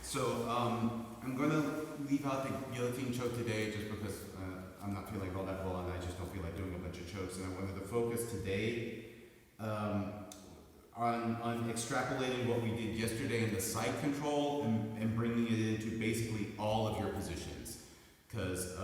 So I'm going to leave out the guillotine choke today just because I'm not feeling all that well and I just don't feel like doing a bunch of chokes. And I wanted to focus today on extrapolating what we did yesterday in the side control and bringing it into basically all of your positions. Because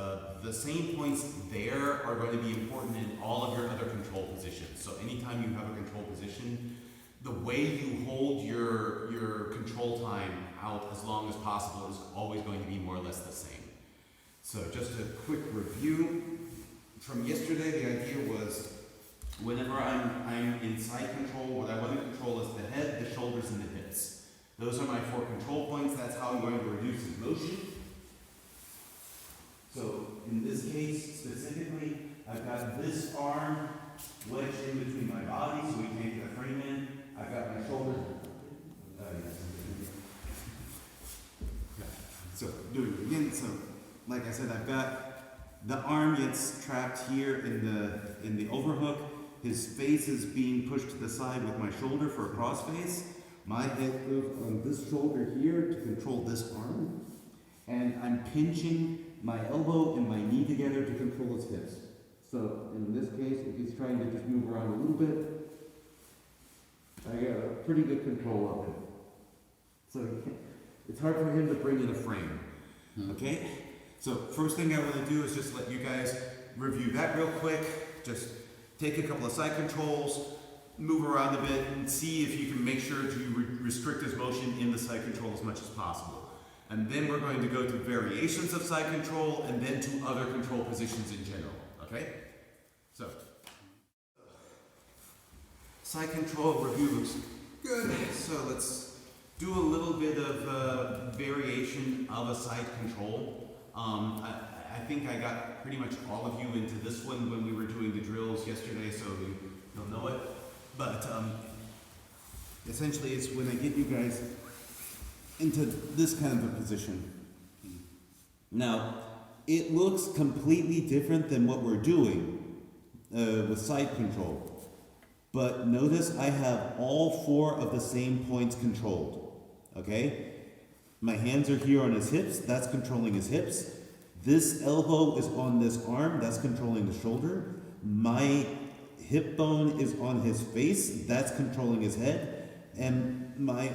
the same points there are going to be important in all of your other control positions. So anytime you have a control position, the way you hold your control time out as long as possible is always going to be more or less the same. So just a quick review from yesterday. The idea was whenever I'm in side control, what I want to control is the head, the shoulders, and the hips. Those are my 4 control points. That's how I'm going to reduce his motion. So in this case specifically, I've got this arm wedged in between my body so we can't get a frame in. I've got my shoulders. So doing it again. So like I said, I've got the arm gets trapped here in the overhook. His face is being pushed to the side with my shoulder for a crossface. My head goes on this shoulder here to control this arm. And I'm pinching my elbow and my knee together to control his hips. So in this case, if he's trying to just move around a little bit, I got a pretty good control of him. So it's hard for him to bring in a frame. Okay? So first thing I want to do is just let you guys review that real quick. Just take a couple of side controls, move around a bit, and see if you can make sure to restrict his motion in the side control as much as possible. And then we're going to go to variations of side control and then to other control positions in general. Okay? So, side control review looks good. So let's do a little bit of variation of a side control. I think I got pretty much all of you into this one when we were doing the drills yesterday, so you'll know it. But essentially it's when I get you guys into this kind of a position. Now, it looks completely different than what we're doing with side control. But notice I have all 4 of the same points controlled. Okay? My hands are here on his hips, that's controlling his hips. This elbow is on this arm, that's controlling the shoulder. My hip bone is on his face, that's controlling his head. And my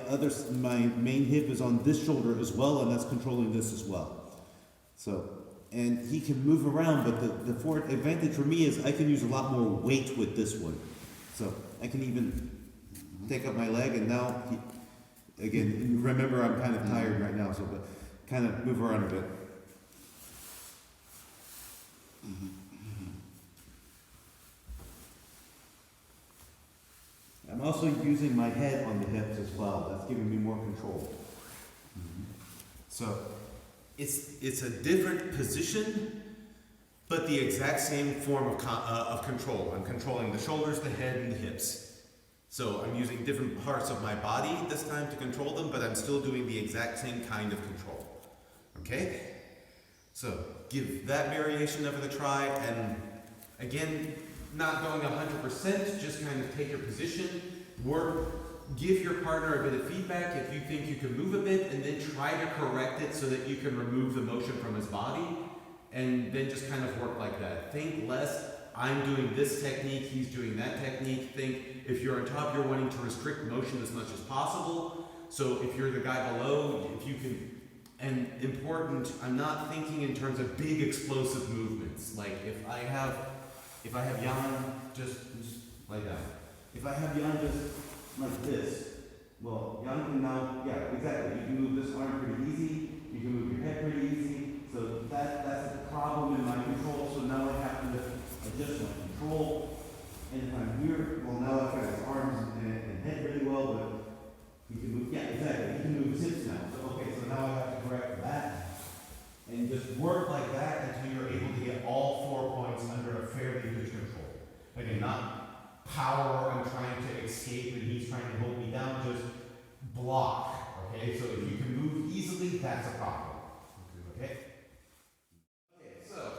main hip is on this shoulder as well, and that's controlling this as well. So, and he can move around, but the advantage for me is I can use a lot more weight with this one. So I can even take up my leg, and now, again, remember I'm kind of tired right now, so but kind of move around a bit. I'm also using my head on the hips as well. That's giving me more control. So it's a different position, but the exact same form of control. I'm controlling the shoulders, the head, and the hips. So I'm using different parts of my body this time to control them, but I'm still doing the exact same kind of control. Okay? So give that variation of it a try, and again, not going 100%, just kind of take your position, give your partner a bit of feedback if you think you can move a bit, and then try to correct it so that you can remove the motion from his body, and then just kind of work like that. Think less, I'm doing this technique, he's doing that technique. Think if you're on top, you're wanting to restrict motion as much as possible. So if you're the guy below, if you can, and important, I'm not thinking in terms of big explosive movements. Like if I have Jan just like that. If I have Jan just like this, well, Jan can now, yeah, exactly. You can move this arm pretty easy. You can move your head pretty easy. So that's a problem in my control. So now I have to adjust my control. And if I'm here, well, now I've got his arms and head really well, but he can move, yeah, exactly. He can move his hips now. So, okay, so now I have to correct that. And just work like that until you're able to get all 4 points under a fairly good control. Again, not power, I'm trying to escape and he's trying to hold me down, just block. Okay, so if you can move easily, that's a problem. Okay? Okay, so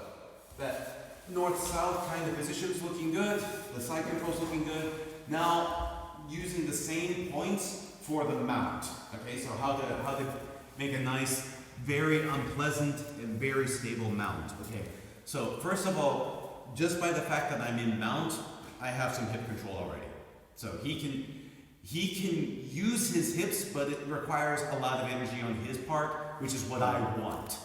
that north-south kind of position is looking good, the side control is looking good. Now, using the same points for the mount. Okay, so how the make a nice, very unpleasant and very stable mount. Okay, so first of all, just by the fact that I'm in mount, I have some hip control already. So he can use his hips, but it requires a lot of energy on his part, which is what I want.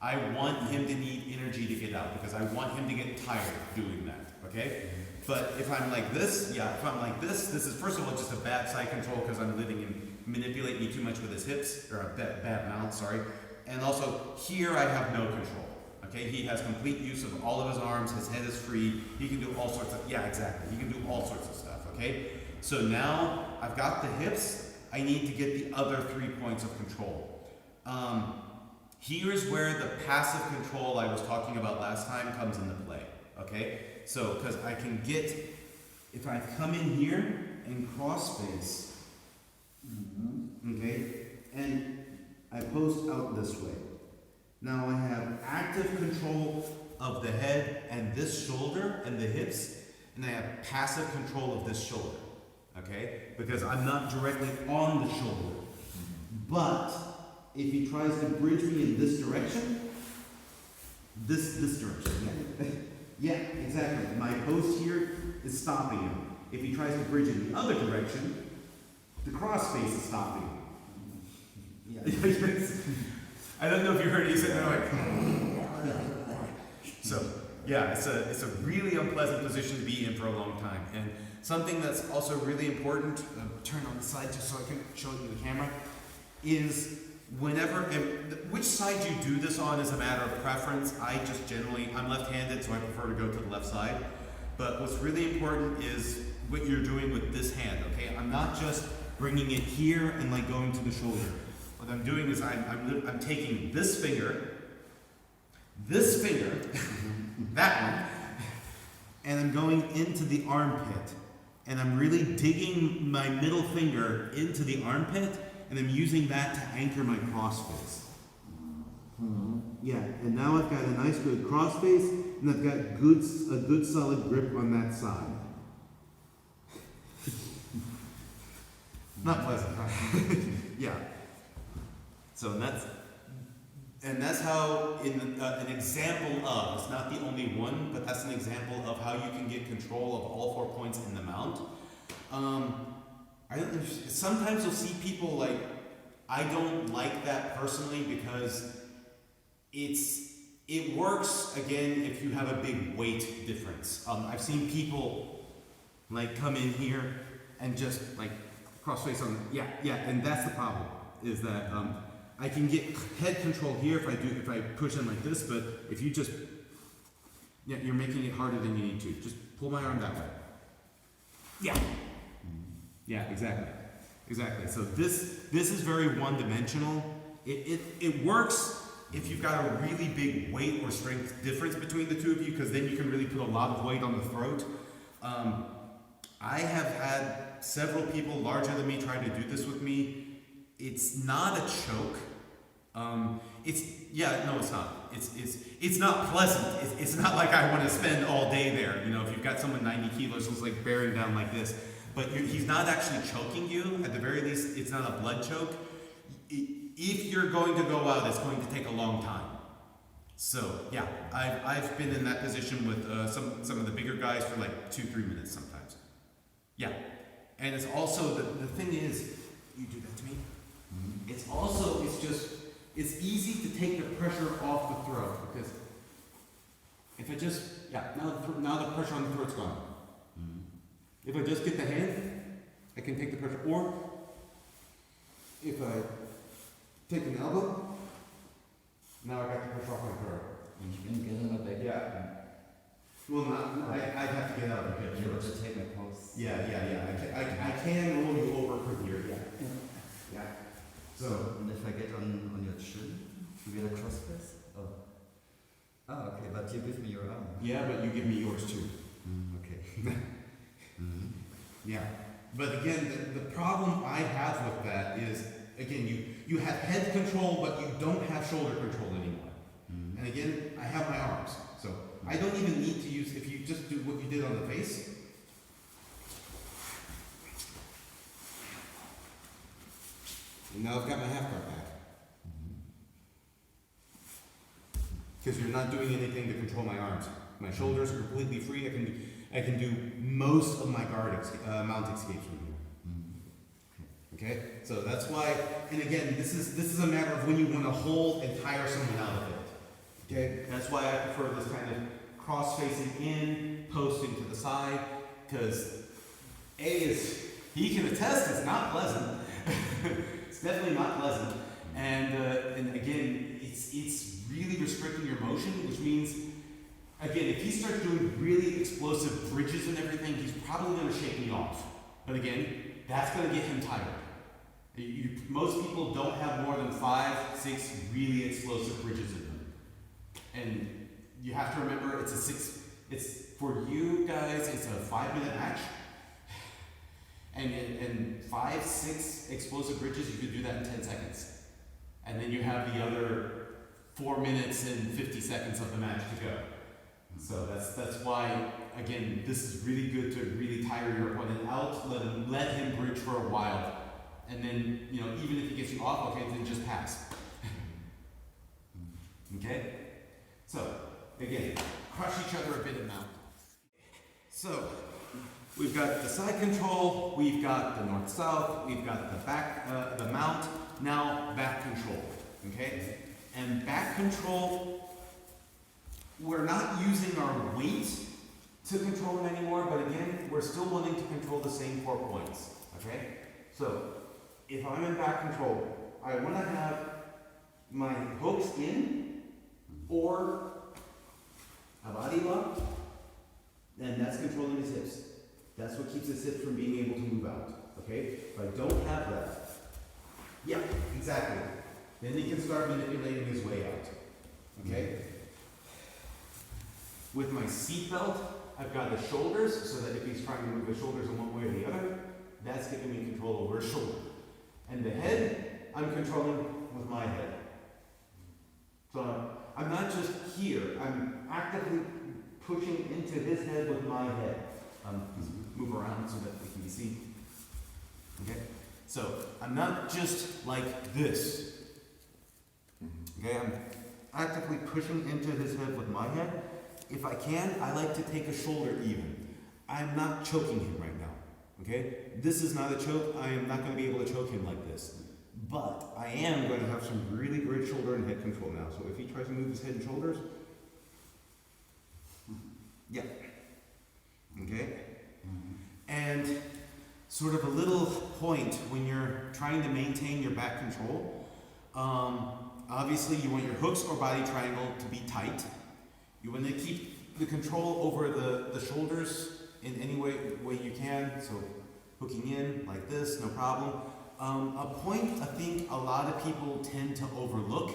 I want him to need energy to get out because I want him to get tired doing that, okay? But if I'm like this, this is first of all just a bad side control because I'm letting him manipulate me too much with his hips, or a bad mount, sorry. And also here I have no control, okay? He has complete use of all of his arms, his head is free, he can do all sorts of, yeah, exactly, he can do all sorts of stuff, okay? So now I've got the hips, I need to get the other 3 points of control. Here's where the passive control I was talking about last time comes into play, okay? So, because I can get, if I come in here and cross face, okay, and I post out this way. Now I have active control of the head and this shoulder and the hips, and I have passive control of this shoulder, okay? Because I'm not directly on the shoulder. But if he tries to bridge me in this direction, this direction, yeah, exactly. My post here is stopping him. If he tries to bridge in the other direction, the cross face is stopping him. Yeah. I don't know if you heard it, he said, no, so, yeah, it's a really unpleasant position to be in for a long time. And something that's also really important, turn on the side just so I can show you the camera, is whenever, which side you do this on is a matter of preference. I'm left-handed, so I prefer to go to the left side. But what's really important is what you're doing with this hand, okay? I'm not just bringing it here and like going to the shoulder. What I'm doing is I'm taking this finger, that one, and I'm going into the armpit. And I'm really digging my middle finger into the armpit, and I'm using that to anchor my cross face. Yeah, and now I've got a nice good cross face, and I've got a good solid grip on that side. Not pleasant, right? Yeah. So that's how, an example of, it's not the only one, but that's an example of how you can get control of all 4 points in the mount. Sometimes you'll see people like, I don't like that personally because it works, again, if you have a big weight difference. I've seen people like come in here and just like cross face on, and that's the problem, is that I can get head control here if I push in like this, but if you just, you're making it harder than you need to. Just pull my arm that way. Yeah, exactly. So this is very one-dimensional. It works if you've got a really big weight or strength difference between the two of you, because then you can really put a lot of weight on the throat. I have had several people larger than me try to do this with me. It's not a choke. It's not. It's not pleasant. It's not like I want to spend all day there. You know, if you've got someone 90 kilos who's like bearing down like this, but he's not actually choking you. At the very least, it's not a blood choke. If you're going to go out, it's going to take a long time. So yeah, I've been in that position with some of the bigger guys for like 2-3 minutes sometimes. Yeah, and it's also the thing is, you do that to me. It's easy to take the pressure off the throat, because if I just, now the pressure on the throat's gone. If I just get the hand, I can take the pressure. Or if I take an elbow, now I got the pressure off my throat. And you can get in a big. Yeah. Well, I'd have to get out of the picture. You have to take my pulse. Yeah. I can roll you over from here. Yeah. So. And if I get on your chin, you get a cross face? Oh, okay, but you give me your arm. Yeah, but you give me yours too. Okay. Yeah. But again, the problem I have with that is, again, you have head control, but you don't have shoulder control anymore. And again, I have my arms. So I don't even need to use, if you just do what you did on the face. And now I've got my half guard back. because you're not doing anything to control my arms. My shoulders are completely free. I can do most of my mount escapes from here. Okay, so that's why. And again, this is a matter of when you want to hold and tire someone out of it. Okay, that's why I prefer this kind of cross facing in, posting to the side, because he can attest it's not pleasant. It's definitely not pleasant, and again, it's really restricting your motion, which means, again, if he starts doing really explosive bridges and everything, he's probably going to shake me off. But again, that's going to get him tired. Most people don't have more than 5, 6 really explosive bridges in them, and you have to remember it's for you guys, it's a 5-minute match. And 5, 6 explosive bridges, you could do that in 10 seconds. And then you have the other 4 minutes and 50 seconds of the match to go. So that's why, again, this is really good to really tire your opponent out, let him bridge for a while. And then, even if he gets you off, okay, then just pass. Okay? So, again, crush each other a bit and mount. So, we've got the side control, we've got the north-south, we've got the back, the mount, now back control, okay? And back control, we're not using our weight to control it anymore, but again, we're still wanting to control the same 4 points, okay? So, if I'm in back control, I want to have my hooks in, or a body lock, and that's controlling his hips. That's what keeps his hips from being able to move out, okay? If I don't have that, yeah, exactly. Then he can start manipulating his way out, okay? With my seat belt, I've got the shoulders, so that if he's trying to move his shoulders in one way or the other, that's giving me control over his shoulder. And the head, I'm controlling with my head. So I'm not just here, I'm actively pushing into his head with my head. Move around so that we can be seen. Okay? So, I'm not just like this. Okay, I'm actively pushing into his head with my head. If I can, I like to take a shoulder even. I'm not choking him right now. Okay? This is not a choke. I am not going to be able to choke him like this. But I am going to have some really great shoulder and head control now. So if he tries to move his head and shoulders, yeah. Okay? And sort of a little point when you're trying to maintain your back control, obviously you want your hooks or body triangle to be tight. You want to keep the control over the shoulders in any way you can, so hooking in like this, no problem. A point I think a lot of people tend to overlook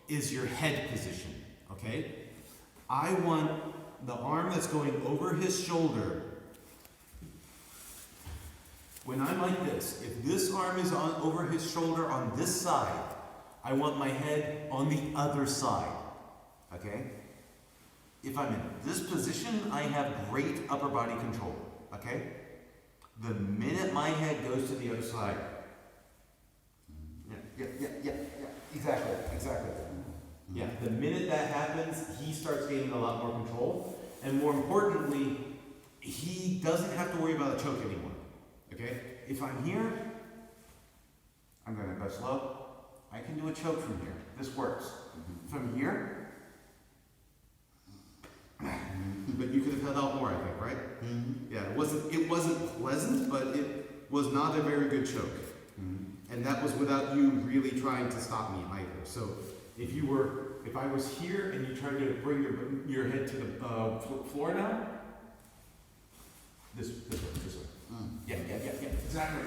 is your head position, okay? I want the arm that's going over his shoulder. When I'm like this, if this arm is over his shoulder on this side, I want my head on the other side, okay? If I'm in this position, I have great upper body control, okay? The minute my head goes to the other side, yeah, exactly. Yeah, the minute that happens, he starts gaining a lot more control, and more importantly, he doesn't have to worry about a choke anymore. Okay? If I'm here, I'm going to go slow. I can do a choke from here. This works. If I'm here, but you could have held out more, I think, right? Yeah, it wasn't pleasant, but it was not a very good choke. And that was without you really trying to stop me either. So if I was here and you tried to bring your head to the floor now, this way. Yeah, exactly.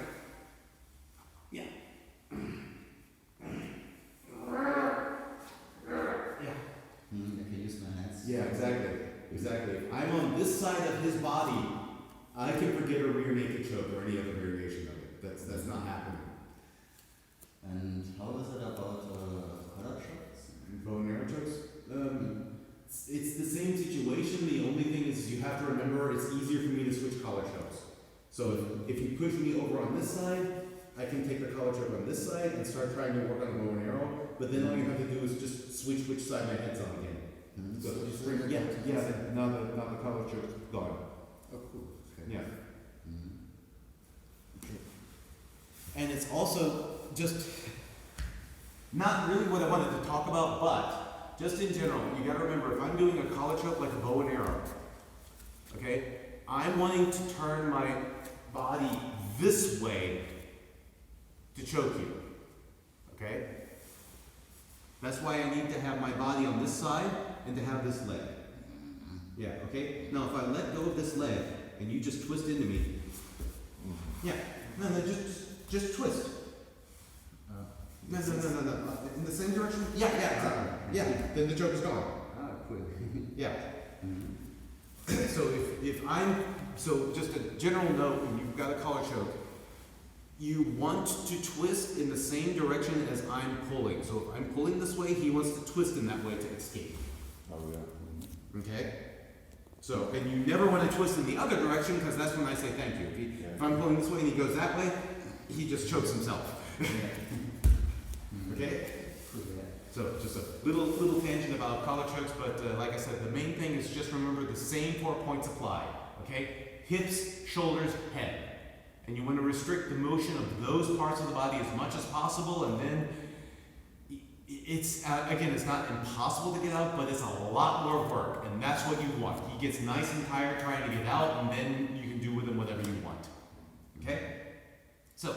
Yeah. I can use my hands. Yeah, exactly. If I'm on this side of his body, I can forget a rear naked choke or any other variation of it. That's not happening. And how is it about collar shots? Bow and arrow chokes? It's the same situation. The only thing is you have to remember it's easier for me to switch collar chokes. So if you push me over on this side, I can take the collar choke on this side and start trying to work on the bow and arrow. But then all you have to do is just switch which side my head's on again. So just bring, yeah, now the collar choke's gone. Oh, cool. Okay. Yeah. Mm-hmm. And it's also just not really what I wanted to talk about, but just in general, you gotta remember, if I'm doing a collar choke like a bow and arrow, okay, I'm wanting to turn my body this way to choke you, okay? That's why I need to have my body on this side and to have this leg. Yeah, okay? Now if I let go of this leg and you just twist into me, yeah, no, just twist. No. In the same direction? Yeah, exactly. Yeah, then the choke is gone. Ah, cool. Yeah. So just a general note, when you've got a collar choke, you want to twist in the same direction as I'm pulling. So if I'm pulling this way, he wants to twist in that way to escape. Oh, yeah. Okay? So, and you never want to twist in the other direction because that's when I say thank you. If I'm pulling this way and he goes that way, he just chokes himself. Okay? So just a little tangent about collar chokes, but like I said, the main thing is just remember the same 4 points apply. Okay? Hips, shoulders, head. And you want to restrict the motion of those parts of the body as much as possible, and then it's, again, it's not impossible to get out, but it's a lot more work, and that's what you want. He gets nice and tired trying to get out, and then you can do with him whatever you want. Okay? So,